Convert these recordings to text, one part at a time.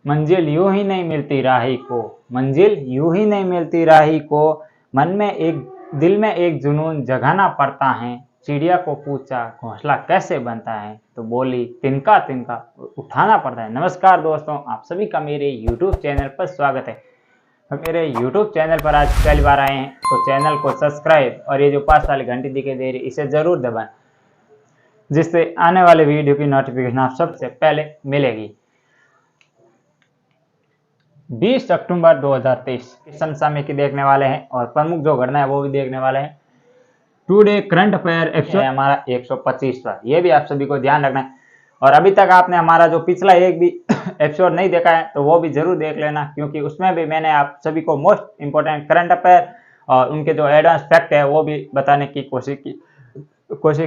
मंजिल यूं ही नहीं मिलती राही को, मंजिल यूं ही नहीं मिलती राही को, मन में एक दिल में एक जुनून जगाना पड़ता है। चिड़िया को पूछा घोंसला कैसे बनता है, तो बोली तिनका तिनका उठाना पड़ता है। नमस्कार दोस्तों, आप सभी का मेरे YouTube चैनल पर स्वागत है। मेरे YouTube चैनल पर आज पहली बार आए हैं तो चैनल को सब्सक्राइब और ये जो 5 वाली घंटी दिखाई दे रही है इसे जरूर दबाएं, जिससे आने वाले वीडियो की नोटिफिकेशन आप सबसे पहले मिलेगी। 20 अक्टूबर 2023 की समसामयिकी देखने वाले हैं और प्रमुख जो घटना है वो भी देखने वाले हैं। टुडे करंट अफेयर एपिसोड है हमारा 125वां, ये भी आप सभी को ध्यान रखना है। और अभी तक आपने हमारा जो पिछला एक भी एपिसोड नहीं देखा है तो वो भी जरूर देख लेना, क्योंकि उसमें भी मैंने आप सभी को मोस्ट इंपोर्टेंट करंट अफेयर और उनके जो एडवांस फैक्ट है वो भी बताने की कोशिश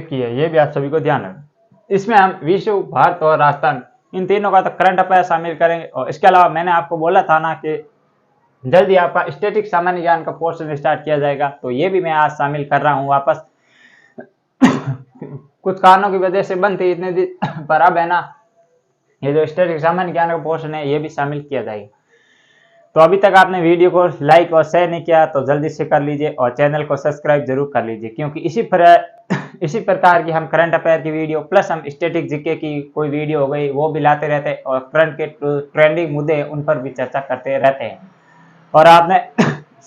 की है। ये भी आप सभी को ध्यान रखना। इसमें हम विश्व, भारत और राजस्थान इन तीनों का तो करंट अफेयर शामिल करेंगे। और इसके अलावा मैंने आपको बोला था ना कि जल्दी आपका स्टैटिक सामान्य ज्ञान का पोर्शन स्टार्ट किया जाएगा, तो ये भी मैं आज शामिल कर रहा हूँ वापस। कुछ कारणों की वजह से बंद थी इतने दिन, पर अब है ना ये जो स्टैटिक सामान्य ज्ञान का पोर्शन है ये भी शामिल किया जाएगा। तो अभी तक आपने वीडियो को लाइक और शेयर नहीं किया तो जल्दी से कर लीजिए और चैनल को सब्सक्राइब जरूर कर लीजिए, क्योंकि इसी प्रकार की हम करंट अफेयर की वीडियो प्लस हम स्टैटिक जीके की कोई वीडियो हो गई वो भी लाते रहते हैं और करंट के ट्रेंडिंग मुद्दे उन पर भी चर्चा करते रहते हैं। और आपने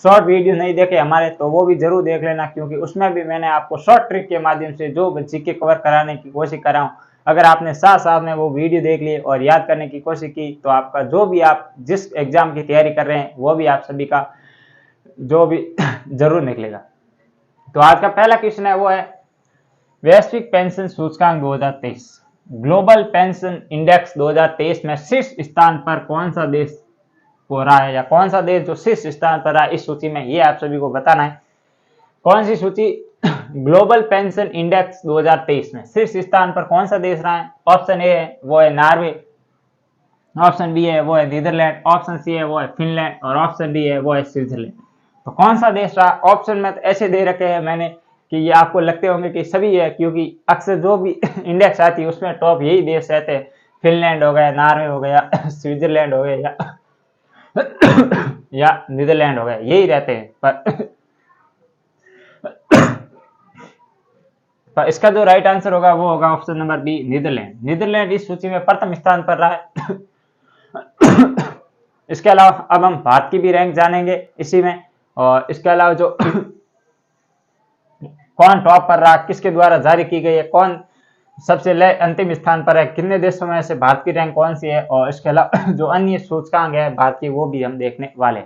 शॉर्ट वीडियो नहीं देखे हमारे तो वो भी जरूर देख लेना, क्योंकि उसमें भी मैंने आपको शॉर्ट ट्रिक के माध्यम से जो जीके कवर कराने की कोशिश कर रहा हूँ, अगर आपने साथ साथ में वो वीडियो देख ली और याद करने की कोशिश की तो आपका जो भी आप जिस एग्जाम की तैयारी कर रहे हैं वो भी आप सभी का जो भी जरूर निकलेगा। तो आज का पहला क्वेश्चन है वो है वैश्विक पेंशन सूचकांक 2023, ग्लोबल पेंशन इंडेक्स 2023 में शीर्ष स्थान पर कौन सा देश हो रहा है, या कौन सा देश जो शीर्ष स्थान पर रहा है इस सूची में, ये आप सभी को बताना है। कौन सी सूची? ग्लोबल पेंशन इंडेक्स 2023 में शीर्ष स्थान पर कौन सा देश रहा है? ऑप्शन ए है वो है नॉर्वे, ऑप्शन बी है वो है नीदरलैंड, ऑप्शन सी है वो है फिनलैंड और ऑप्शन डी है वो है स्विट्जरलैंड। तो कौन सा देश रहा? ऑप्शन में तो ऐसे दे रखे हैं मैंने कि ये आपको लगते होंगे कि सभी है, क्योंकि अक्सर जो भी इंडेक्स आती है उसमें टॉप यही देश रहते हैं। फिनलैंड हो गया, नॉर्वे हो गया, स्विट्जरलैंड हो गया या नीदरलैंड हो गया, यही रहते हैं। पर इसका जो राइट आंसर होगा वो होगा option number B, Netherland. Netherland इस सूची में प्रथम स्थान पर रहा है। इसके अलावा अब हम भारत की भी रैंक जानेंगे इसी में, और इसके अलावा जो कौन टॉप पर रहा, किसके द्वारा जारी की गई है, कौन सबसे अंतिम स्थान पर है, कितने देशों में से भारत की रैंक कौन सी है, और इसके अलावा जो अन्य सूचकांक है भारत की वो भी हम देखने वाले।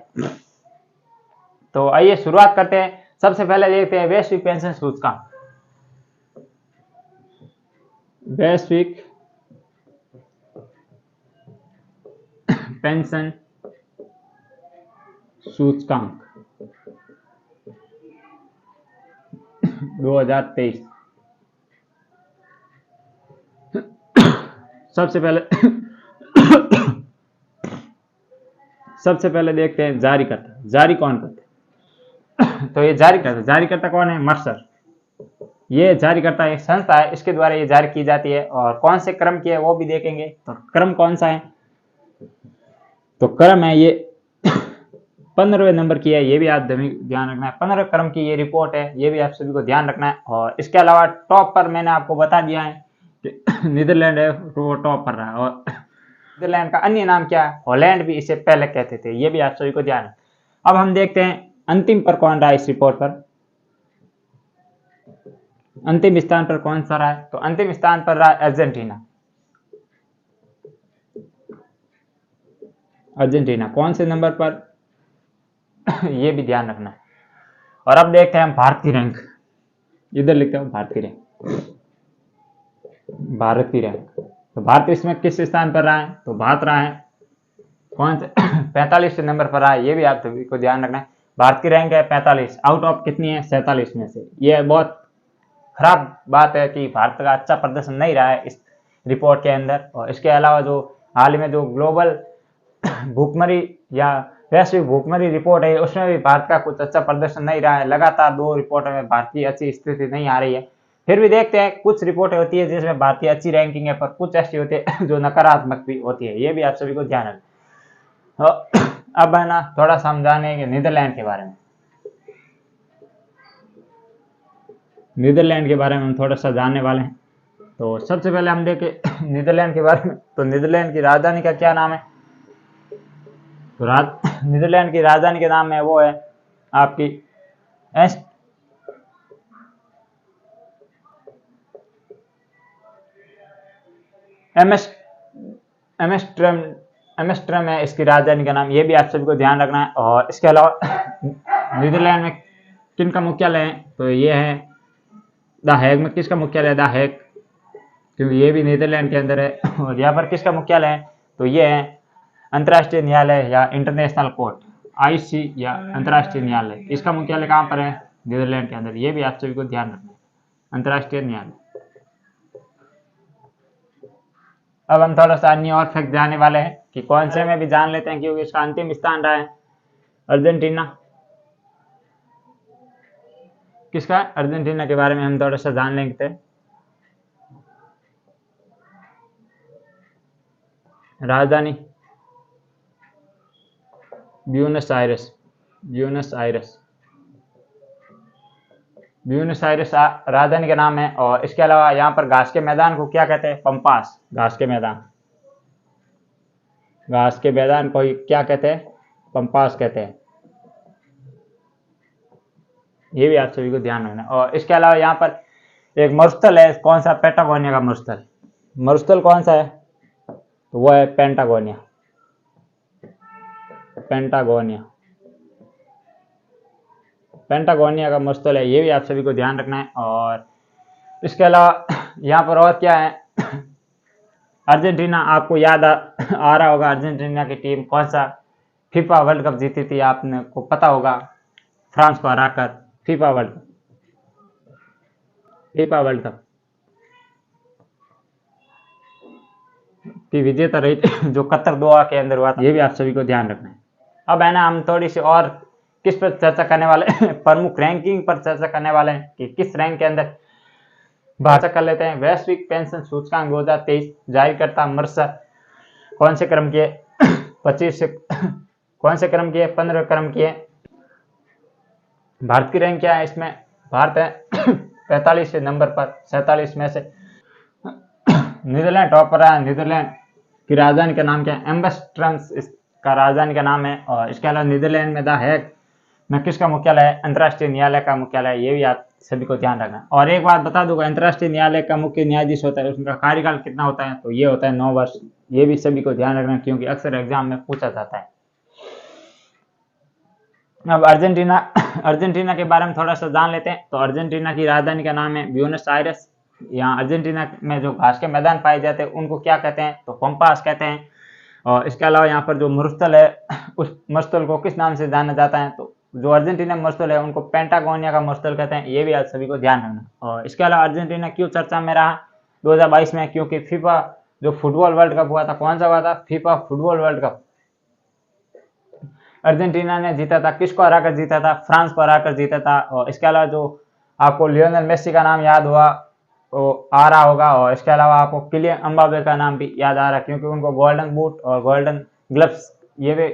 तो आइए शुरुआत करते हैं। सबसे पहले देखते हैं वैश्विक पेंशन सूचकांक। वैश्विक पेंशन सूचकांक 2023। सबसे पहले देखते हैं जारीकर्ता, जारी कौन करते हैं। तो ये जारीकर्ता कौन है? मर्सर। ये जारीकर्ता एक संस्था है, इसके द्वारा ये जारी की जाती है। और कौन से क्रम की है वो भी देखेंगे। तो क्रम कौन सा है? तो क्रम है ये 15वें नंबर की है, ये भी आप ध्यान रखना है। 15 क्रम की ये रिपोर्ट है, ये भी आप सभी को ध्यान रखना है। और इसके अलावा टॉप पर मैंने आपको बता दिया है कि नीदरलैंड है वो टॉप पर रहा है, और नीदरलैंड का अन्य नाम क्या है? हॉलैंड भी इसे पहले कहते थे, ये भी आप सभी को ध्यान है। अब हम देखते हैं अंतिम पर कौन रहा इस रिपोर्ट पर। अंतिम स्थान पर कौन सा रहा है? तो अंतिम स्थान पर रहा अर्जेंटीना। अर्जेंटीना कौन से नंबर पर ये भी ध्यान रखना है। और अब देखते हैं हम भारत की रैंक, इधर लिखते हैं भारत की रैंक। भारत की रैंक, तो भारत इसमें किस स्थान पर रहा है? तो भारत रहा है कौन से 45 नंबर पर रहा है, ये भी आप सभी को ध्यान रखना है। भारत की रैंक है 45 आउट ऑफ कितनी है? 47 में से। ये बहुत खराब बात है कि भारत का अच्छा प्रदर्शन नहीं रहा है इस रिपोर्ट के अंदर। और इसके अलावा जो हाल में जो ग्लोबल भूखमरी या वैश्विक भूखमरी रिपोर्ट है उसमें भी भारत का कुछ अच्छा प्रदर्शन नहीं रहा है। लगातार 2 रिपोर्टों में भारत की अच्छी स्थिति नहीं आ रही है। फिर भी देखते हैं, कुछ रिपोर्टें होती है जिसमें भारत की अच्छी रैंकिंग है, पर कुछ ऐसी होती है जो नकारात्मक भी होती है, ये भी आप सभी को ध्यान रखना। अब है ना थोड़ा सा हम जानेंगे नीदरलैंड के बारे में। नीदरलैंड के बारे में हम थोड़ा सा जानने वाले हैं। तो सबसे पहले हम देखें नीदरलैंड के बारे में। तो नीदरलैंड की राजधानी का क्या नाम है? तो नीदरलैंड की राजधानी के नाम है वो है आपकी एस्ट एमएस एमस्टर्डम एमस्टर्डम है इसकी राजधानी का नाम। ये भी आप सभी को ध्यान रखना है। और इसके अलावा नीदरलैंड में किन का मुख्यालय है? तो ये है द हेग में किसका मुख्यालय है? द हेग, क्योंकि ये भी नीदरलैंड के अंदर है। और यहाँ पर किसका मुख्यालय है? तो ये है अंतर्राष्ट्रीय न्यायालय या इंटरनेशनल कोर्ट, आईसी या अंतर्राष्ट्रीय न्यायालय। इसका मुख्यालय कहाँ पर है? नीदरलैंड के अंदर। ये भी आप सभी को ध्यान रखना है, अंतर्राष्ट्रीय न्यायालय। अब हम थोड़ा सा अन्य और फैक्ट जानने वाले हैं कि कौन से में भी जान लेते हैं, क्योंकि इसका अंतिम स्थान रहा है अर्जेंटीना। किसका? अर्जेंटीना के बारे में हम थोड़ा सा जान लेंगे। राजधानी Buenos Aires. Buenos Aires Buenos Aires राजधानी का नाम है। और इसके अलावा यहाँ पर घास के मैदान को क्या कहते हैं? पंपास। घास के मैदान, घास के मैदान को क्या कहते हैं? पंपास कहते हैं। ये भी आप सभी को ध्यान रखना। और इसके अलावा यहाँ पर एक मरुस्थल है। कौन सा? पेटागोनिया का मरुस्थल। मरुस्थल कौन सा है? तो वो है पेंटागोनिया। पेंटागोनिया पेंटागोनिया का मरुस्थल है। ये भी आप सभी को ध्यान रखना है। और इसके अलावा यहाँ पर और क्या है? अर्जेंटीना, आपको याद आ रहा होगा अर्जेंटीना की टीम कौन सा फीफा वर्ल्ड कप जीती थी? आपने को पता होगा, फ्रांस को हराकर फीफा वर्ल्ड कप की विजेता रही जो कतर दोहा के अंदर हुआ था। ये भी आप सभी को ध्यान रखना है। अब है ना हम थोड़ी सी और किस पर चर्चा करने वाले प्रमुख रैंकिंग पर चर्चा करने वाले हैं कि किस रैंक के अंदर भाषा कर लेते हैं। वैश्विक पेंशन सूचकांक 2023 जारी करता मर्सर कौन से क्रम की है? 25 से कौन से क्रम की है? 15 क्रम की है। भारत की रैंक क्या है इसमें? भारत है 45 नंबर पर 47 में से। नीदरलैंड टॉप पर है। नीदरलैंड की राजधानी का नाम क्या है? एम्स्टर्डम इसका राजधानी का नाम है। और इसके अलावा नीदरलैंड में द हेग में किसका मुख्यालय है? अंतर्राष्ट्रीय न्यायालय का मुख्यालय है। ये भी आप सभी को ध्यान रखना। और एक बात बता दूंगा, अंतर्राष्ट्रीय न्यायालय का मुख्य न्यायाधीश होता है, उसका कार्यकाल कितना होता है? तो ये होता है 9 वर्ष। ये भी सभी को ध्यान रखना, क्योंकि अक्सर एग्जाम में पूछा जाता है। अब अर्जेंटीना के बारे में थोड़ा सा जान लेते हैं। तो अर्जेंटीना की राजधानी का नाम है ब्यूनस आयरस। यहाँ अर्जेंटीना में जो घास के मैदान पाए जाते हैं उनको क्या कहते हैं? तो पंपास कहते हैं। और इसके अलावा यहाँ पर जो मरुस्थल है उस मरुस्थल को किस नाम से जाना जाता है? तो जो अर्जेंटीना मरुस्थल है उनको पेंटागोनिया का मरुस्थल कहते हैं। ये भी आप सभी को ध्यान रखना। और इसके अलावा अर्जेंटीना क्यों चर्चा में रहा 2022 में? क्योंकि फीफा जो फुटबॉल वर्ल्ड कप हुआ था, कौन सा हुआ था? FIFA football world cup Argentina ने जीता था। किसको हराकर जीता था? फ्रांस को हराकर जीता था। और इसके अलावा जो आपको लियोनेल मेसी का नाम याद हुआ तो आ रहा होगा। और इसके अलावा आपको किलियन एम्बापे का नाम भी याद आ रहा है, क्योंकि उनको गोल्डन बूट और गोल्डन ग्लव्स ये भी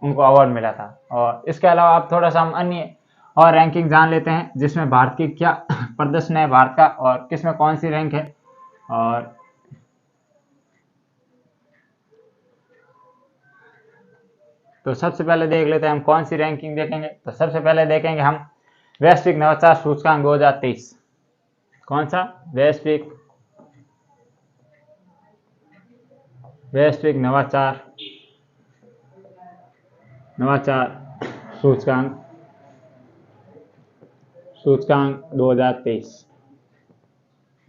उनको अवार्ड मिला था। और इसके अलावा आप थोड़ा सा हम अन्य और रैंकिंग जान लेते हैं, जिसमें भारत की क्या प्रदर्शन है भारत का और किसमें कौन सी रैंक है। और तो सबसे पहले देख लेते हैं हम कौन सी रैंकिंग देखेंगे। तो सबसे पहले देखेंगे हम वैश्विक नवाचार सूचकांक 2023। कौन सा? वैश्विक नवाचार सूचकांक 2023।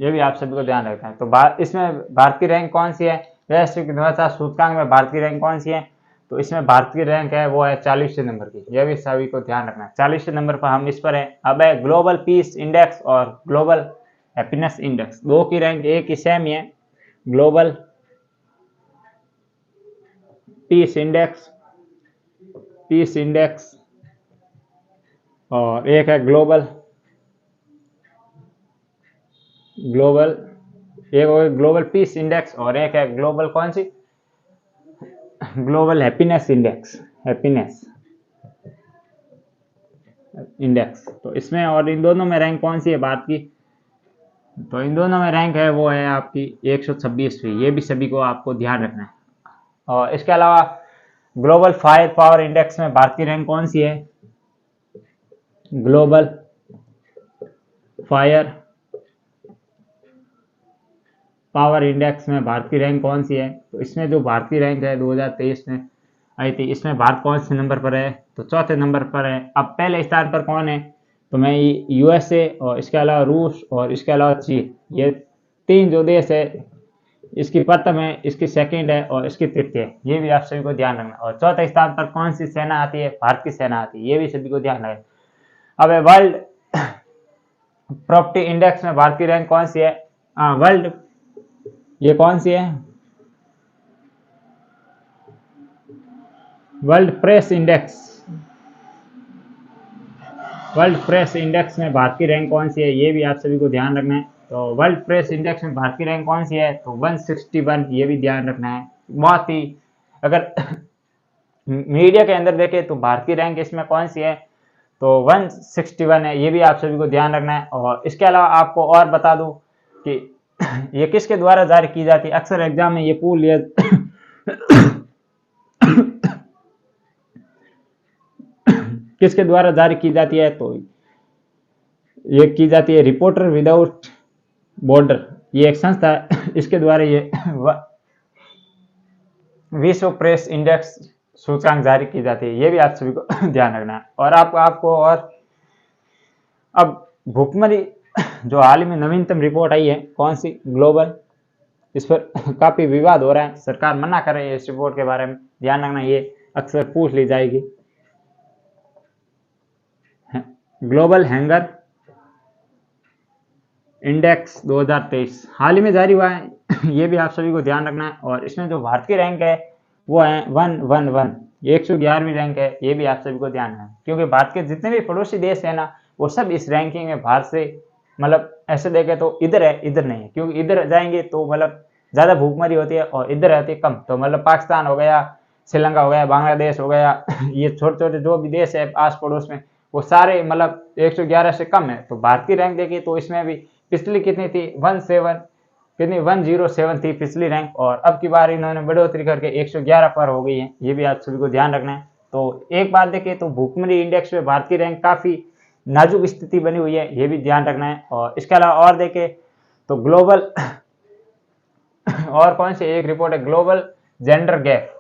ये भी आप सभी को ध्यान रखना है। तो इसमें भारत की रैंक कौन सी है? वैश्विक नवाचार सूचकांक में भारत की रैंक कौन सी है? तो इसमें भारत की रैंक है वो है 40 नंबर की। यह भी सभी को ध्यान रखना है। 40 नंबर पर हम इस पर है। अब है ग्लोबल पीस इंडेक्स और ग्लोबल हैप्पीनेस इंडेक्स, दो की रैंक एक ही सेम ही है। ग्लोबल पीस इंडेक्स और एक है ग्लोबल एक ग्लोबल पीस इंडेक्स और एक है ग्लोबल कौन सी? Global happiness index. तो इसमें और इन दोनों में रैंक कौन सी है भारत की? तो इन दोनों में रैंक है वो है आपकी 126वीं। ये भी सभी को आपको ध्यान रखना है। और इसके अलावा ग्लोबल फायर पावर इंडेक्स में भारत की रैंक कौन सी है? ग्लोबल फायर पावर इंडेक्स में भारत की रैंक कौन सी है? तो इसमें जो भारत की रैंक है 2023 में आई थी, इसमें भारत कौन से नंबर पर है? तो चौथे नंबर पर है। अब पहले स्थान पर कौन है? तो मैं यूएसए और इसके अलावा रूस और इसके अलावा चीन, ये तीन जो देश है, इसकी प्रथम है, इसकी सेकंड है और इसकी तृतीय है। ये भी आप सभी को ध्यान रखना। और चौथे स्थान पर कौन सी सेना आती है? भारत की सेना आती है। ये भी सभी को ध्यान रखना। अब वर्ल्ड प्रॉपर्टी इंडेक्स में भारत की रैंक कौन सी है? वर्ल्ड ये कौन सी है? वर्ल्ड प्रेस इंडेक्स में भारत की रैंक कौन सी है? ये भी आप सभी को ध्यान रखना है। तो वर्ल्ड प्रेस इंडेक्स में भारत की रैंक कौन सी है? तो 161। ये भी ध्यान रखना है। बहुत ही, अगर मीडिया के अंदर देखें तो भारत की रैंक इसमें कौन सी है? तो 161 है। ये भी आप सभी को ध्यान रखना है। और इसके अलावा आपको और बता दूं कि ये किसके द्वारा जारी की जाती है? अक्सर एग्जाम में ये पूछ लिया किसके द्वारा जारी की जाती है? तो ये की जाती है रिपोर्टर विदाउट बॉर्डर, ये एक संस्था है, इसके द्वारा ये विश्व प्रेस इंडेक्स सूचकांक जारी की जाती है। ये भी आप सभी को ध्यान रखना है। और आपको और अब भुखमरी जो हाल ही में नवीनतम रिपोर्ट आई है, कौन सी? ग्लोबल, इस पर काफी विवाद हो रहा है। सरकार मना कर रही है इस रिपोर्ट के बारे में, ध्यान रखना, ये अक्सर पूछ ली जाएगी। ग्लोबल हंगर इंडेक्स 2023 हाल ही में जारी हुआ है। ये भी आप सभी को ध्यान रखना है। और इसमें जो भारत की रैंक है वो है 111, 111वीं रैंक है। ये भी आप सभी को ध्यान रखना है, क्योंकि भारत के जितने भी पड़ोसी देश है ना, वो सब इस रैंकिंग में भारत से, मतलब ऐसे देखे तो इधर है, इधर नहीं है। क्योंकि इधर जाएंगे तो मतलब ज्यादा भूखमरी होती है और इधर रहती है कम। तो मतलब पाकिस्तान हो गया, श्रीलंका हो गया, बांग्लादेश हो गया, ये छोटे छोटे जो भी देश है आस पड़ोस में, वो सारे मतलब 111 से कम है। तो भारत की रैंक देखिए तो इसमें भी पिछली कितनी थी? 107 थी पिछली रैंक, और अब की बार इन्होंने बढ़ोतरी करके 111 पर हो गई है। ये भी आप सभी को ध्यान रखना है। तो एक बात देखिए तो भूखमरी इंडेक्स में भारत की रैंक काफी नाजुक स्थिति बनी हुई है, ये भी ध्यान रखना है। और इसके अलावा और देखें तो ग्लोबल और कौन सी एक रिपोर्ट है? Global gender gap.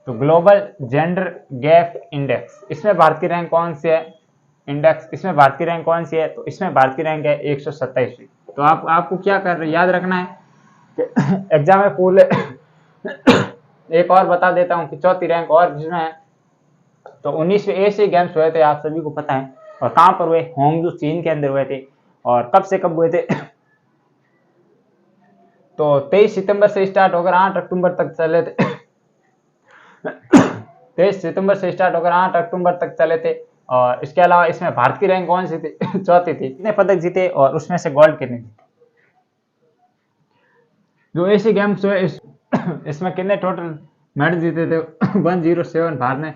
तो ग्लोबल जेंडर गैप इंडेक्स, इसमें भारत की रैंक कौन सी है? इसमें भारत की रैंक कौन सी है? तो इसमें भारत की रैंक है 127वीं। तो आपको क्या कर रहे याद रखना है कि एग्जाम में पूरे एक और बता देता हूं कि चौथी रैंक और जिसमें है, तो 19वें एशियाई गेम्स हुए थे, आप सभी को पता है। और कहां पर हुए? होंगजू चीन के अंदर हुए थे। और कब से कब हुए थे? तो 23 सितंबर से स्टार्ट होकर 8 अक्टूबर तक चले थे। 23 सितंबर से स्टार्ट होकर 8 अक्टूबर तक चले थे। और इसके अलावा इसमें भारत की रैंक कौन सी थी? चौथी थी। कितने पदक जीते और उसमें से गोल्ड कितने जीते? जो एशियाई गेम्स हुए इसमें कितने टोटल मेडल जीते थे? 107 भारत ने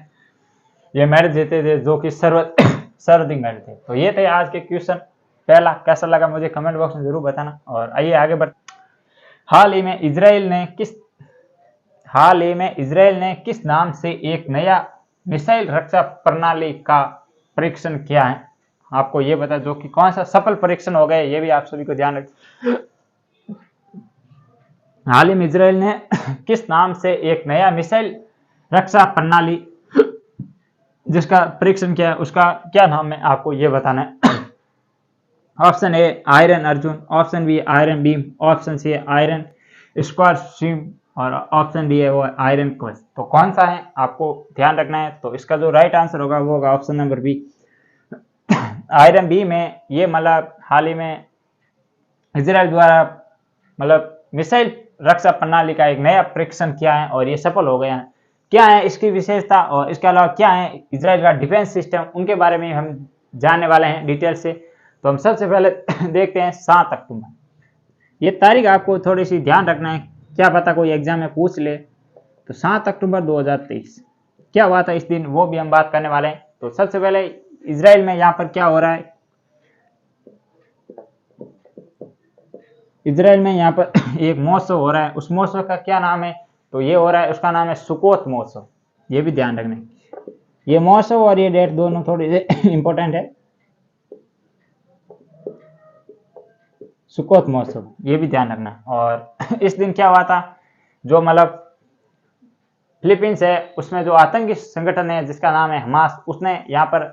ये मेडल जीते थे, जो कि सर्वाधिक मेडल थे। तो ये थे आज के क्वेश्चन। पहला कैसा लगा मुझे कमेंट बॉक्स में जरूर बताना। और आइए आगे बढ़। हाल ही में इजराइल ने किस नाम से एक नया मिसाइल रक्षा प्रणाली का परीक्षण किया है? आपको ये बता जो कि कौन सा सफल परीक्षण हो गया, ये भी आप सभी को ध्यान रखें। हाल ही में इजराइल ने किस नाम से एक नया मिसाइल रक्षा प्रणाली जिसका परीक्षण किया है, उसका क्या नाम है, आपको ये बताना है। Option A iron Arjun, option B iron beam, option C iron square और ऑप्शन डी है वो आयरन क्वेस्ट। तो कौन सा है आपको ध्यान रखना है। तो इसका जो राइट आंसर होगा वो होगा option number B iron B में। ये मतलब हाल ही में इजराइल द्वारा मतलब मिसाइल रक्षा प्रणाली का एक नया परीक्षण किया है और ये सफल हो गया है। क्या है इसकी विशेषता और इसके अलावा क्या है इजराइल का डिफेंस सिस्टम, उनके बारे में हम जानने वाले हैं डिटेल से। तो हम सबसे पहले देखते हैं 7 अक्टूबर। ये तारीख आपको थोड़ी सी ध्यान रखना है, क्या पता कोई एग्जाम में पूछ ले। तो 7 अक्टूबर 2023 क्या हुआ था इस दिन, वो भी हम बात करने वाले हैं। तो सबसे पहले इजराइल में यहाँ पर क्या हो रहा है, इजराइल में यहाँ पर एक महोत्सव हो रहा है, उस महोत्सव का क्या नाम है, तो ये हो रहा है, उसका नाम है सुकोत महोत्सव। ये भी ध्यान रखना, ये महोत्सव और ये डेट दोनों थोड़ी इंपॉर्टेंट है। सुकोत महोत्सव ये भी ध्यान रखना। और इस दिन क्या हुआ था, जो मतलब फिलीपींस है उसमें जो आतंकी संगठन है जिसका नाम है हमास, उसने यहाँ पर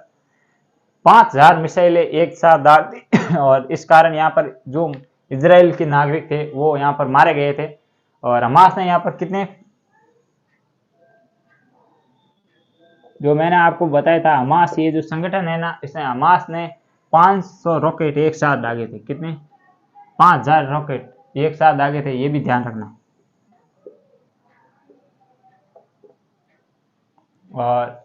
5000 मिसाइलें एक साथ दाग दी और इस कारण यहाँ पर जो इजराइल के नागरिक थे वो यहाँ पर मारे गए थे। और हमास ने यहाँ पर कितने, जो मैंने आपको बताया था हमास, ये जो संगठन है ना, इसने हमास ने 500 रॉकेट एक साथ दागे थे। कितने, 5000 रॉकेट एक साथ दागे थे, ये भी ध्यान रखना। और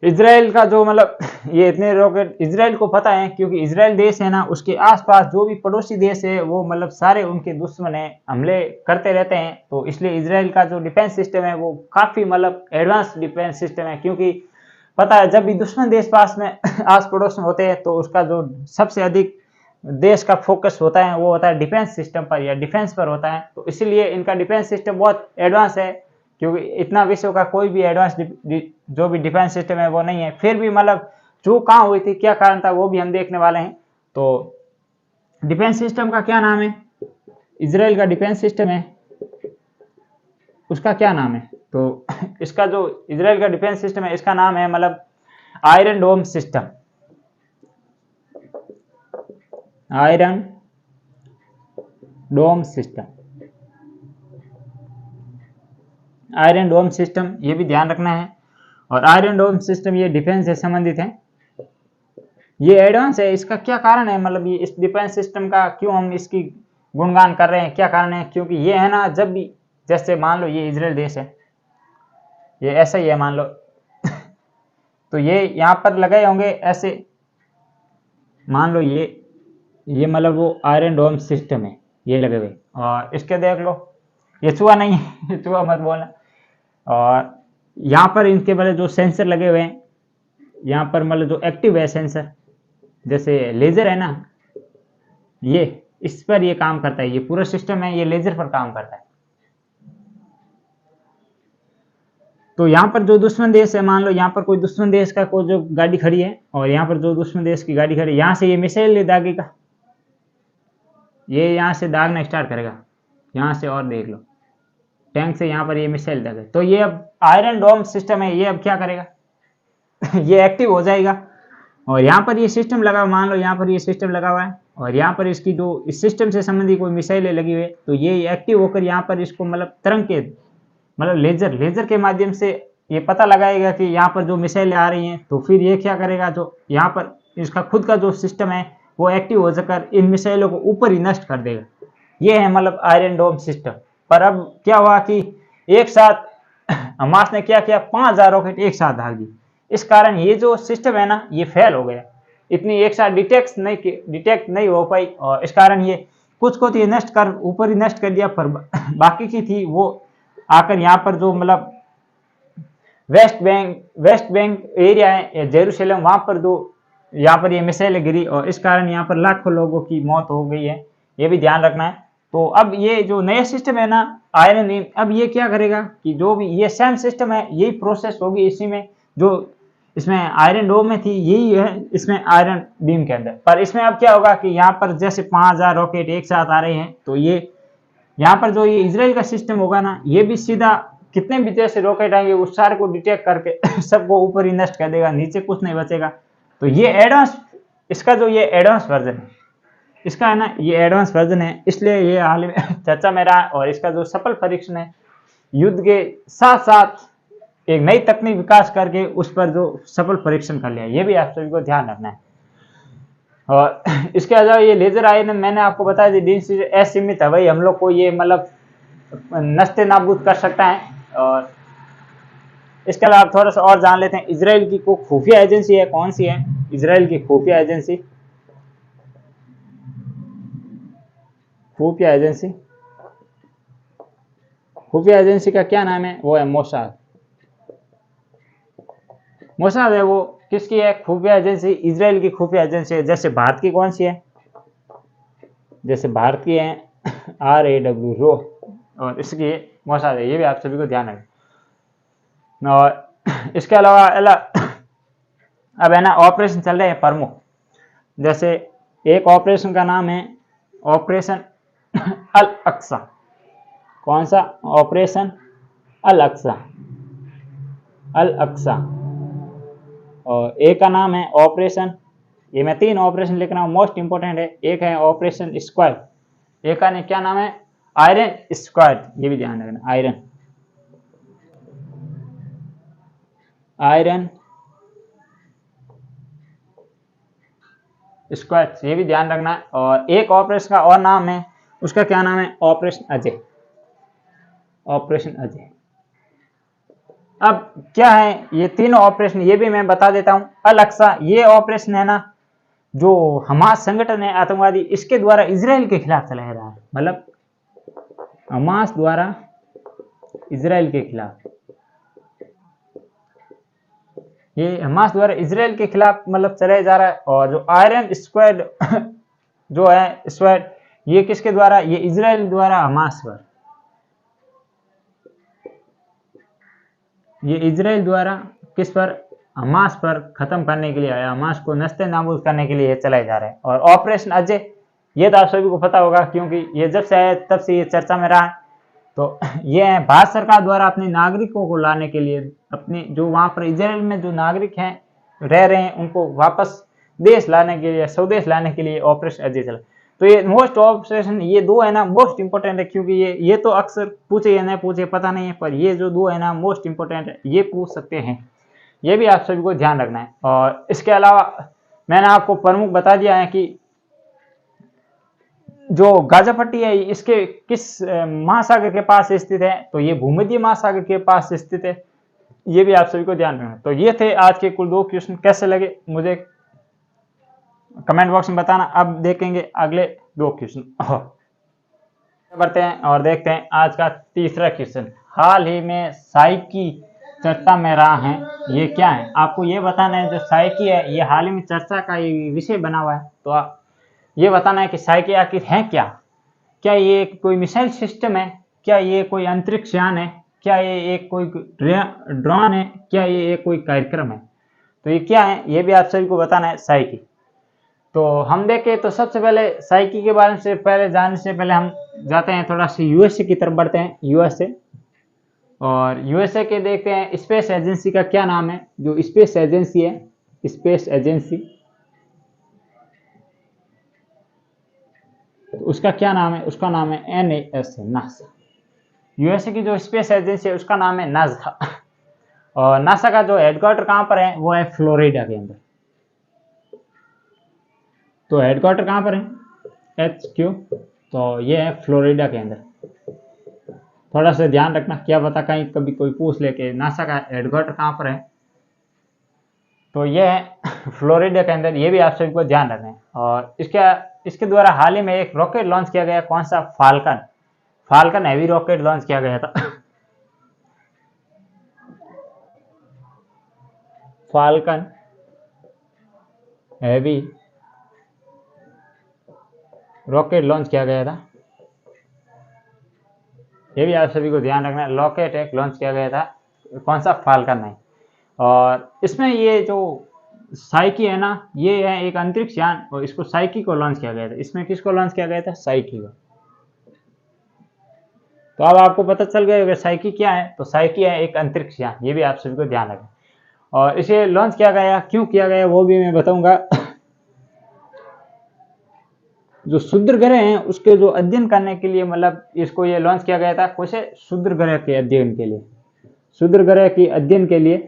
इजराइल का जो मतलब ये इतने रॉकेट इजराइल को पता है, क्योंकि इजराइल देश है ना, उसके आसपास जो भी पड़ोसी देश है वो मतलब सारे उनके दुश्मन है, हमले करते रहते हैं। तो इसलिए इजराइल का जो डिफेंस सिस्टम है वो काफ़ी मतलब एडवांस डिफेंस सिस्टम है, क्योंकि पता है जब भी दुश्मन देश पास में आस पड़ोस में होते हैं तो उसका जो सबसे अधिक देश का फोकस होता है वो होता है डिफेंस सिस्टम पर या डिफेंस पर होता है। तो इसीलिए इनका डिफेंस सिस्टम बहुत एडवांस है, क्योंकि इतना विश्व का कोई भी एडवांस जो भी डिफेंस सिस्टम है वो नहीं है। फिर भी मतलब जो कहाँ हुई थी, क्या कारण था, वो भी हम देखने वाले हैं। तो डिफेंस सिस्टम का क्या नाम है, इजराइल का डिफेंस सिस्टम है उसका क्या नाम है, तो इसका जो इजराइल का डिफेंस सिस्टम है इसका नाम है मतलब आयरन डोम सिस्टम। आयरन डोम सिस्टम, आयरन डोम सिस्टम, ये भी ध्यान रखना है। और आयरन डोम सिस्टम ये डिफेंस से संबंधित है, ये एडवांस है। इसका क्या कारण है, मतलब ये इस डिफेंस सिस्टम का क्यों हम इसकी गुणगान कर रहे हैं, क्या कारण है, क्योंकि ये है ना, जब भी जैसे मान लो ये इजराइल देश है, ये ऐसा ही है मान लो तो ये यहाँ पर लगाए होंगे ऐसे, मान लो ये मतलब वो आयरन डोम सिस्टम है, ये लगे हुए। और इसके देख लो, ये चूहा नहीं है चूहा मत बोलना। और यहाँ पर इनके वाले जो सेंसर लगे हुए हैं, यहाँ पर मतलब जो एक्टिव है सेंसर, जैसे लेजर है ना, ये इस पर ये काम करता है, ये पूरा सिस्टम है ये लेजर पर काम करता है। तो यहाँ पर जो दुश्मन देश है, मान लो यहाँ पर कोई दुश्मन देश का कोई जो गाड़ी खड़ी है और यहाँ पर जो दुश्मन देश की गाड़ी खड़ी है, यहाँ से ये मिसाइल दागेगा, ये यहाँ से दागना स्टार्ट करेगा, यहाँ से, और देख लो टैंक से यहाँ पर ये मिसाइल दागे। तो ये अब आयरन डोम सिस्टम है, ये अब क्या करेगा ये एक्टिव हो जाएगा। और यहाँ पर ये सिस्टम लगा, मान लो यहाँ पर ये सिस्टम लगा हुआ है और यहाँ पर इसकी जो इस सिस्टम से संबंधी कोई मिसाइलें लगी हुई है, तो ये एक्टिव होकर यहाँ पर इसको मतलब तरंग के मतलब लेजर के माध्यम से ये पता लगाएगा कि यहाँ पर जो मिसाइलें आ रही हैं। तो फिर ये क्या करेगा, जो यहाँ पर इसका खुद का जो सिस्टम है वो एक्टिव हो जाकर इन मिसाइलों को ऊपर ही नष्ट कर देगा। ये है मतलब आयरन डोम सिस्टम। पर अब क्या हुआ कि एक साथ हमास ने क्या किया, 5000 रॉकेट एक साथ दाग दी। इस कारण ये जो सिस्टम है ना, ये फेल हो गया, इतनी एक साथ डिटेक्ट नहीं हो पाई। और इस कारण ये कुछ को तो ये नष्ट कर ऊपर ही नष्ट कर दिया, पर बाकी की थी वो आकर यहाँ पर जो मतलब वेस्ट बैंक एरिया है जेरूशलेम, वहां पर जो यहाँ पर ये मिसाइलें गिरी और इस कारण यहाँ पर लाखों लोगों की मौत हो गई है, ये भी ध्यान रखना है। तो अब ये जो नया सिस्टम है ना आयरन, अब ये क्या करेगा कि जो भी ये सेम सिस्टम है यही प्रोसेस होगी इसी में, जो इसमें आयरन डोम में थी यही है इसमें आयरन बीम के अंदर। पर इसमें अब क्या होगा कि यहाँ पर जैसे 5000 रॉकेट एक साथ आ रहे हैं, तो ये यहाँ पर जो ये इजराइल का सिस्टम होगा ना, ये भी सीधा कितने भी जैसे रॉकेट आएंगे उस सारे को डिटेक्ट करके सबको ऊपर ही नष्ट कर देगा, नीचे कुछ नहीं बचेगा। तो ये एडवांस, इसका जो ये एडवांस वर्जन है इसका है ना, ये एडवांस वर्जन है, इसलिए ये हाल ही में चर्चा में रहा। और इसका जो सफल परीक्षण है युद्ध के साथ साथ एक नई तकनीक विकास करके उस पर जो सफल परीक्षण कर लिया, ये भी आप सभी को ध्यान रखना है। और इसके अलावा ये लेजर आयरन मैंने आपको बताया थी दिन से असीमित है, भाई हम लोग को ये मतलब नस्ते नाबूद कर सकता है। और इसके अलावा थोड़ा सा और जान लेते हैं, इजराइल की को खुफिया एजेंसी है, कौन सी है इजराइल की खुफिया एजेंसी, खुफिया एजेंसी खुफिया एजेंसी का क्या नाम है? वो है मोसाद। मोसाद है वो किसकी है? खुफिया एजेंसी, इजराइल की खुफिया एजेंसी है। जैसे भारत की कौन सी है? जैसे भारत की है RAW रो, और इसकी मोसाद है। ये भी आप सभी को ध्यान रखें। और इसके अलावा अब है ना ऑपरेशन चल रहे हैं प्रमुख। जैसे एक ऑपरेशन का नाम है ऑपरेशन अल अक्सा। कौन सा? ऑपरेशन अल अक्सा, अल अक्सा। और एक का नाम है ऑपरेशन, ये मैं 3 ऑपरेशन लिख रहा हूँ, मोस्ट इंपोर्टेंट है। एक है ऑपरेशन स्क्वाड, एक का क्या नाम है? Iron squad. ये भी ध्यान रखना, आयरन स्क्वाड, ये भी ध्यान रखना है। और एक ऑपरेशन का और नाम है, उसका क्या नाम है? Operation Ajay, operation Ajay. अब क्या है ये तीनों ऑपरेशन, ये भी मैं बता देता हूं। अल अक्सा ये ऑपरेशन है ना, जो हमास संगठन है आतंकवादी, इसके द्वारा इजराइल के खिलाफ चलाया रहा है। मतलब हमास द्वारा इजराइल के खिलाफ, ये हमास द्वारा इजराइल के खिलाफ मतलब चलाया जा रहा है। और जो आयरन स्क्वाड जो है स्क्वाड, ये किसके द्वारा? ये इजराइल द्वारा हमास पर, ये इजराइल द्वारा किस पर? हमास पर खत्म करने के लिए आया, हमास को नस्ते नाबूद करने के लिए चलाए जा रहे हैं। और ऑपरेशन अजय, ये तो आप सभी को पता होगा, क्योंकि ये जब से आया तब से ये चर्चा में रहा है। तो ये है भारत सरकार द्वारा अपने नागरिकों को लाने के लिए, अपने जो वहां पर इजराइल में जो नागरिक हैं रह रहे हैं, उनको वापस देश लाने के लिए, स्वदेश लाने के लिए ऑपरेशन अजय चला। तो ये मोस्ट ऑपरेशन, ये दो है ना मोस्ट इंपोर्टेंट है, क्योंकि ये तो अक्सर पूछे या नहीं पूछे पता नहीं है, पर ये जो दो है ना मोस्ट इंपोर्टेंट है, ये पूछ सकते हैं। ये भी आप सभी को ध्यान रखना है। और इसके अलावा मैंने आपको प्रमुख बता दिया है कि जो गाजा पट्टी है इसके किस महासागर के पास स्थित है? तो ये भूमध्य महासागर के पास स्थित है। ये भी आप सभी को ध्यान रखना। तो ये थे आज के कुल 2 क्वेश्चन। कैसे लगे मुझे कमेंट बॉक्स में बताना। अब देखेंगे अगले 2 क्वेश्चन। बढ़ते हैं और देखते हैं आज का तीसरा क्वेश्चन। हाल ही में साइकी चर्चा में रहा है, ये क्या है? आपको ये बताना है। जो साइकी है ये हाल ही में चर्चा का ये विषय बना हुआ है। तो ये बताना है कि साइकी आखिर है क्या? क्या ये कोई मिसाइल सिस्टम है? क्या ये कोई अंतरिक्ष यान है? क्या ये एक कोई ड्रोन है? क्या ये एक कोई कार्यक्रम है? तो ये क्या है, ये भी आप सभी को बताना है साइकी। तो हम देखें तो सबसे पहले साइकी के बारे में पहले जानने से पहले हम जाते हैं थोड़ा सा यूएसए की तरफ बढ़ते हैं। यूएसए, और यूएसए के देखते हैं स्पेस एजेंसी का क्या नाम है। जो स्पेस एजेंसी है, स्पेस एजेंसी, तो उसका क्या नाम है? उसका नाम है NASA, नासा। यूएसए की जो स्पेस एजेंसी है उसका नाम है नासा। और नासा का जो हेडक्वार्टर कहां पर है? वो है फ्लोरिडा के अंदर। तो हेडक्वार्टर कहां पर है? HQ, तो ये है फ्लोरिडा के अंदर। थोड़ा सा ध्यान रखना, क्या पता कहीं कभी कोई पूछ ले कि नासा का हेडक्वार्टर कहां पर है। तो ये है फ्लोरिडा के अंदर। ये भी आप सभी को ध्यान रखना है। और इसके द्वारा हाल ही में एक रॉकेट लॉन्च किया गया। कौन सा? फाल्कन हैवी रॉकेट लॉन्च किया गया था। फाल्कन हैवी रॉकेट लॉन्च किया गया था। ये भी आप सभी को ध्यान रखना है। रॉकेट एक लॉन्च किया गया था। कौन सा? फाल्कन है। और इसमें ये जो साइकी है ना, ये है एक अंतरिक्ष यान, और इसको साइकी को लॉन्च किया गया था। इसमें किसको लॉन्च किया गया था? साइकी को। तो अब आपको पता चल गया होगा साइकी क्या है। तो साइकी है एक अंतरिक्ष यान। ये भी आप सभी को ध्यान रखें। और इसे लॉन्च किया गया, क्यों किया गया वो भी मैं बताऊंगा। जो क्षुद्र ग्रह हैं उसके जो अध्ययन करने के लिए, मतलब इसको ये लॉन्च किया गया था। कैसे? क्षुद्र ग्रह के अध्ययन के लिए, क्षुद्र ग्रह के अध्ययन के लिए,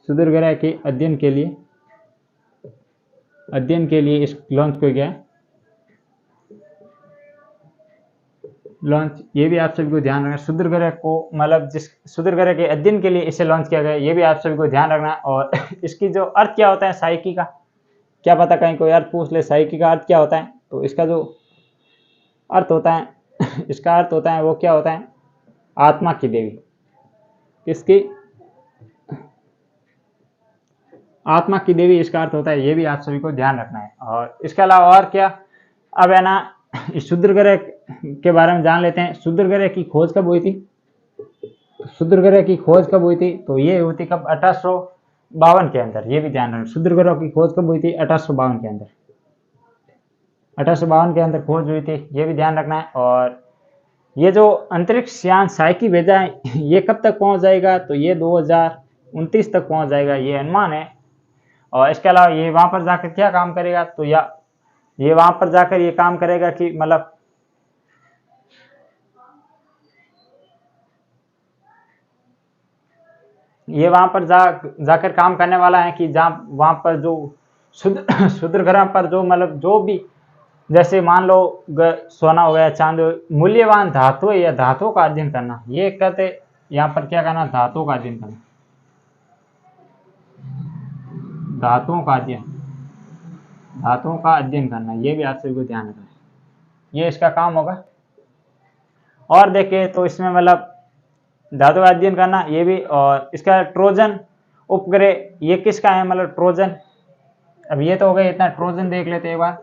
क्षुद्र ग्रह के अध्ययन के लिए इस लॉन्च को गया लॉन्च। ये भी आप सभी को ध्यान रखना। क्षुद्र ग्रह को मतलब जिस क्षुद्र ग्रह के अध्ययन के लिए इसे लॉन्च किया गया, ये भी आप सभी को ध्यान रखना। और इसकी जो अर्थ क्या होता है साइकी का, क्या पता कहीं कोई अर्थ पूछ ले साइकी का अर्थ क्या होता है। तो इसका जो अर्थ होता है इसका अर्थ होता है वो क्या होता है? आत्मा की देवी, किसकी? आत्मा की देवी इसका अर्थ होता है, ये भी आप सभी को ध्यान रखना है। और इसके अलावा और क्या, अब है ना क्षुद्र ग्रह के बारे में जान लेते हैं। क्षुद्र ग्रह की खोज कब हुई थी? क्षुद्र ग्रह की खोज कब हुई थी? तो ये हुई थी कब? 1852 के अंदर। ये भी ध्यान रखना, क्षुद्र ग्रह की खोज कब हुई थी? 1852 के अंदर। 1852 के अंदर खोज हुई थी, ये भी ध्यान रखना है। और ये जो अंतरिक्ष यान साइकी भेजा है, ये कब तक पहुंच जाएगा? तो ये 2029 तक पहुंच जाएगा, ये अनुमान है। और इसके अलावा ये वहां पर जाकर क्या काम करेगा? तो ये वहां पर जाकर ये काम करेगा कि मतलब ये वहां पर जाकर काम करने वाला है कि जहाँ वहां पर जो क्षुद्र ग्रह पर जो मतलब जो भी, जैसे मान लो सोना हो गया, चांदी, मूल्यवान धातु या धातुओं का अध्ययन करना, ये कहते यहाँ पर क्या करना? धातुओं का अध्ययन करना, धातुओं का अध्ययन, धातुओं का अध्ययन करना, ये भी आप सभी को ध्यान रखना है, ये इसका काम होगा। और देखें तो इसमें मतलब धातु का अध्ययन करना ये भी। और इसका ट्रोजन उपग्रह ये किसका है? मतलब ट्रोजन, अब ये तो हो गया इतना। ट्रोजन देख लेते हैं एक बार।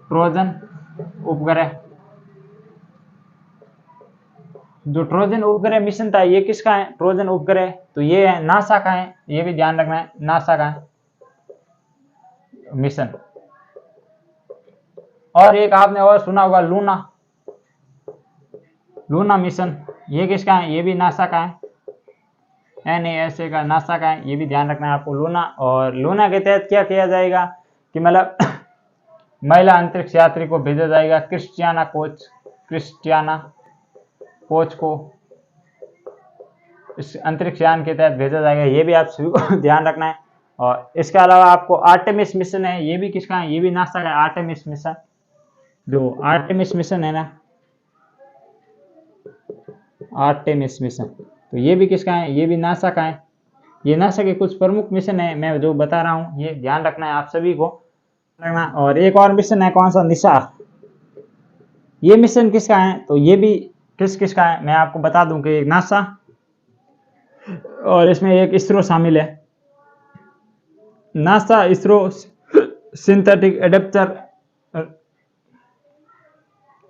ट्रोजन उपग्रह, जो ट्रोजन उपग्रह मिशन था ये किसका है? ट्रोजन उपग्रह, तो ये है नासा का है, ये भी ध्यान रखना है, नासा का है मिशन। और एक आपने और सुना होगा लूना, लूना मिशन, ये किसका है? ये भी नासा का है, NASA का, नासा का है, ये भी ध्यान रखना है आपको लूना। और लूना के तहत क्या किया जाएगा कि मतलब महिला अंतरिक्ष यात्री को भेजा जाएगा, क्रिस्टियाना कोच को इस अंतरिक्ष यान के तहत भेजा जाएगा, ये भी आप सभी को ध्यान रखना है। और इसके अलावा आपको आर्टेमिस मिशन है, ये भी किसका है? ये भी नासा का है, आर्टेमिस मिशन। जो आर्टेमिस मिशन है ना, आर्टेमिस मिशन, तो ये भी किसका है? ये भी नासा का है। ये नासा के कुछ प्रमुख मिशन है, मैं जो बता रहा हूँ, ये ध्यान रखना है आप सभी को रखना। और एक और मिशन है, कौन सा? निसार, ये मिशन किसका है? तो ये भी किसका है मैं आपको बता दूं कि एक नासा और इसमें एक इसरो शामिल है। NASA ISRO synthetic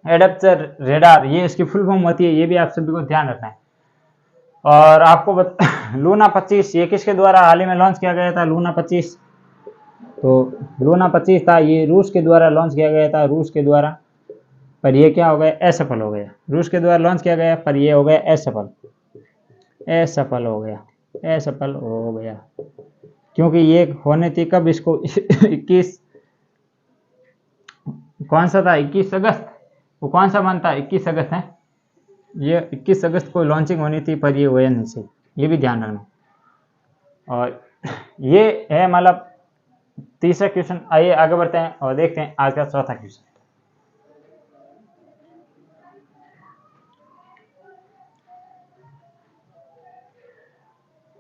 adapter radar, ये इसकी फुल फॉर्म होती है, ये भी आप सभी को ध्यान रखना है। और आपको लूना 25 ये किसके द्वारा हाल ही में लॉन्च किया गया था? लूना 25, तो लूना 25 था, ये रूस के द्वारा लॉन्च किया गया था, रूस के द्वारा, पर ये क्या हो गया? असफल हो गया। रूस के द्वारा लॉन्च किया गया पर ये हो गया असफल, असफल हो गया, असफल हो गया, क्योंकि ये होने थी कब इसको 21 कौन सा था? 21 अगस्त, वो कौन सा मंथ था? 21 अगस्त है, ये 21 अगस्त को लॉन्चिंग होनी थी पर ये हुआ नहीं सही, ये भी ध्यान रखना। और ये है मतलब तीसरा क्वेश्चन। आइए आगे बढ़ते हैं और देखते हैं आज का चौथा क्वेश्चन।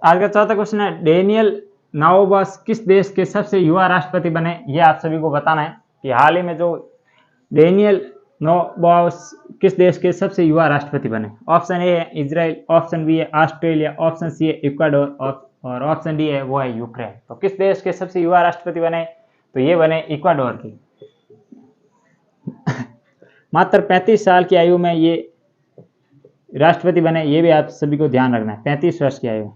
आज का चौथा क्वेश्चन है, डेनियल नाओबास किस देश के सबसे युवा राष्ट्रपति बने? ये आप सभी को बताना है कि हाल ही में जो डेनियल नाओबास किस देश के सबसे युवा राष्ट्रपति बने। ऑप्शन ए है इजराइल, ऑप्शन बी है ऑस्ट्रेलिया, ऑप्शन सी है इक्वाडोर और ऑप्शन डी है वो है यूक्रेन। तो किस देश के सबसे युवा राष्ट्रपति बने? तो ये बने इक्वाडोर के। मात्र 35 साल की आयु में ये राष्ट्रपति बने, ये भी आप सभी को ध्यान रखना है, 35 वर्ष की आयु,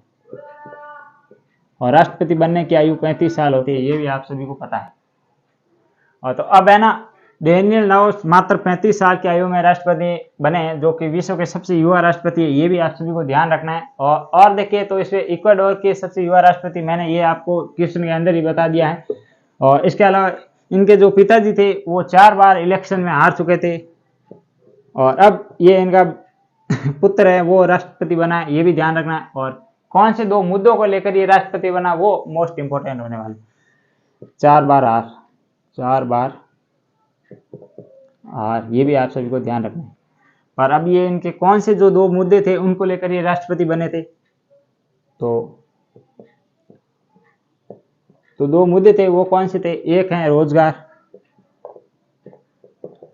और राष्ट्रपति बनने की आयु 35 साल होती है, ये भी आप सभी को पता है। और तो अब है ना, डेनियल नाओस मात्र 35 साल की आयु में राष्ट्रपति बने हैं, जो कि विश्व के सबसे युवा राष्ट्रपति है, ये भी आप सभी को ध्यान रखना है। और देखिए तो इसमें इक्वाडोर के सबसे युवा राष्ट्रपति मैंने ये आपको क्वेश्चन के अंदर ही बता दिया है। और इसके अलावा इनके जो पिताजी थे वो 4 बार इलेक्शन में हार चुके थे, और अब ये इनका पुत्र है वो राष्ट्रपति बना है, ये भी ध्यान रखना है। और कौन से 2 मुद्दों को लेकर ये राष्ट्रपति बना वो मोस्ट इंपोर्टेंट होने वाले। 4 बार हार, 4 बार हार, ये भी आप सभी को ध्यान रखना है। पर अब ये इनके कौन से जो 2 मुद्दे थे उनको लेकर ये राष्ट्रपति बने थे? तो 2 मुद्दे थे, वो कौन से थे? एक है रोजगार,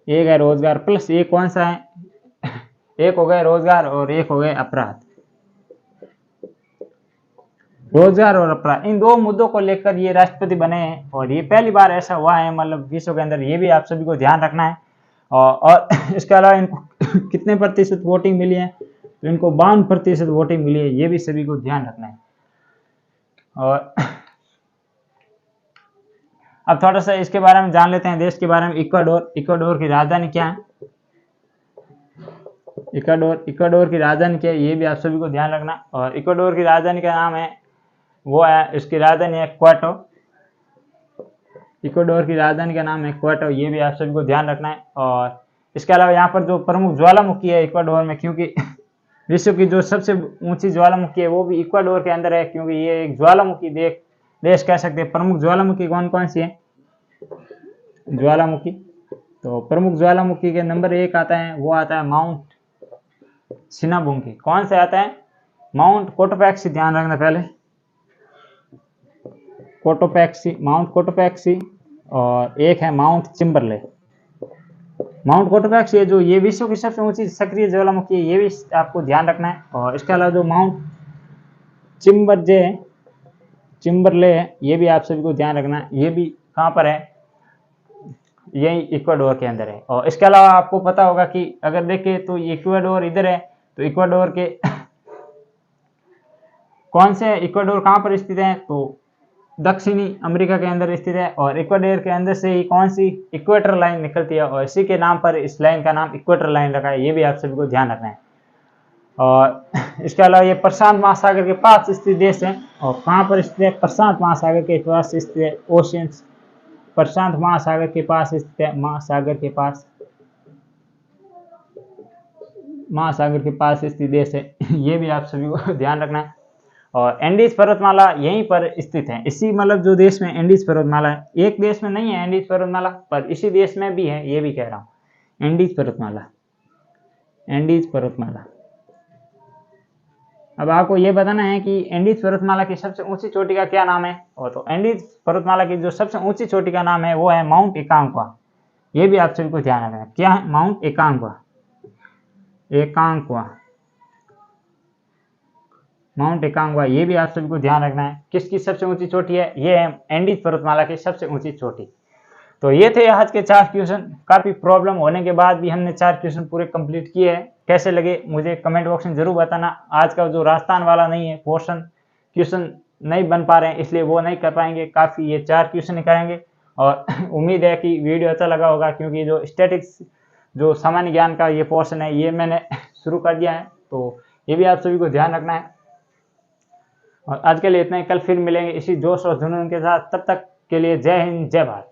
एक है रोजगार, प्लस एक कौन सा है? एक हो गए रोजगार और एक हो गए अपराध। रोजगार और अपराध, इन दो मुद्दों को लेकर ये राष्ट्रपति बने हैं और ये पहली बार ऐसा हुआ है मतलब विश्व के अंदर, ये भी आप सभी को ध्यान रखना है। और इसके अलावा इनको कितने प्रतिशत वोटिंग मिली है, तो इनको 52% वोटिंग मिली है, ये भी सभी को ध्यान रखना है। और अब थोड़ा सा इसके बारे में जान लेते हैं, देश के बारे में। इक्वाडोर, इक्वाडोर की राजधानी क्या है? इक्वाडोर की राजधानी क्या है, ये भी आप सभी को ध्यान रखना। और इक्वाडोर की राजधानी का नाम है, वो है, इसकी राजधानी है क्वाटो। इक्वाडोर की राजधानी का नाम है क्वाटो, ये भी आप सभी को ध्यान रखना है। और इसके अलावा यहाँ पर जो प्रमुख ज्वालामुखी है इक्वाडोर में, क्योंकि विश्व की जो सबसे ऊंची ज्वालामुखी है वो भी इक्वाडोर के अंदर है, क्योंकि ये एक ज्वालामुखी देश कह सकते हैं। प्रमुख ज्वालामुखी कौन कौन सी है? ज्वालामुखी, तो प्रमुख ज्वालामुखी के नंबर 1 आता है, वो आता है माउंट सिनाबुंकी। कौन से आता है? माउंट कोटोपैक्सी, ध्यान रखना पहले, कोटोपैक्सी, माउंट कोटोपैक्सी। और एक है माउंट चिम्बरले। माउंट कोटोपैक्सी है जो, ये विश्व की सबसे ऊंची सक्रिय ज्वालामुखी है, ये भी आपको ध्यान रखना है। और इसके अलावा जो माउंट चिम्बरले है, ये भी आप सभी को ध्यान रखना है। ये भी कहाँ पर है? यही इक्वाडोर के अंदर है। और इसके अलावा आपको पता होगा कि अगर देखें तो इक्वाडोर इधर है, तो इक्वाडोर के कौन से, इक्वाडोर कहाँ पर स्थित है? तो दक्षिणी अमेरिका के अंदर स्थित है। और इक्वाडोर के अंदर से ही कौन सी? इक्वेटर लाइन निकलती है, और इसी के नाम पर इस लाइन का नाम इक्वेटर लाइन रखा है, ये भी आप सभी को ध्यान रखना है। और इसके अलावा ये प्रशांत महासागर के पास स्थित देश है। और कहाँ पर स्थित है? प्रशांत महासागर के पास स्थित है, ओशियंस, प्रशांत महासागर के पास स्थित है, महासागर के पास स्थित देश है। ये भी आप सभी को ध्यान रखना है। और एंडीज पर्वतमाला यहीं पर स्थित है, इसी मतलब जो देश में एंडीज पर्वतमाला है, एक देश में नहीं है एंडीज पर्वतमाला, पर इसी देश में भी है, ये भी कह रहा हूँ, एंडीज पर्वतमाला, एंडीज पर्वतमाला। अब आपको ये बताना है कि एंडीज पर्वतमाला की सबसे ऊंची चोटी का क्या नाम है। और तो एंडीज पर्वतमाला की जो सबसे ऊंची चोटी का नाम है वो है माउंट एकांक्वा, ये भी आप सभी को ध्यान रखना है। क्या है? माउंट एकांक्वा, माउंट एकांक्वा, ये भी आप सभी को ध्यान रखना है। किसकी सबसे ऊंची चोटी है? ये है एंडीज पर्वतमाला की सबसे ऊंची चोटी। तो ये थे आज के 4 क्वेश्चन। काफी प्रॉब्लम होने के बाद भी हमने 4 क्वेश्चन पूरे कंप्लीट किए हैं। कैसे लगे मुझे कमेंट बॉक्स में जरूर बताना। आज का जो राजस्थान वाला नहीं है पोर्शन, क्वेश्चन नहीं बन पा रहे हैं, इसलिए वो नहीं कर पाएंगे, काफी ये 4 क्वेश्चन ही करेंगे। और उम्मीद है कि वीडियो अच्छा लगा होगा, क्योंकि जो स्टैटिक्स, जो सामान्य ज्ञान का ये पोर्शन है, ये मैंने शुरू कर दिया है, तो ये भी आप सभी को ध्यान रखना है। और आज के लिए इतना ही, कल फिर मिलेंगे इसी जोश और जुनून के साथ। तब तक के लिए जय हिंद, जय भारत।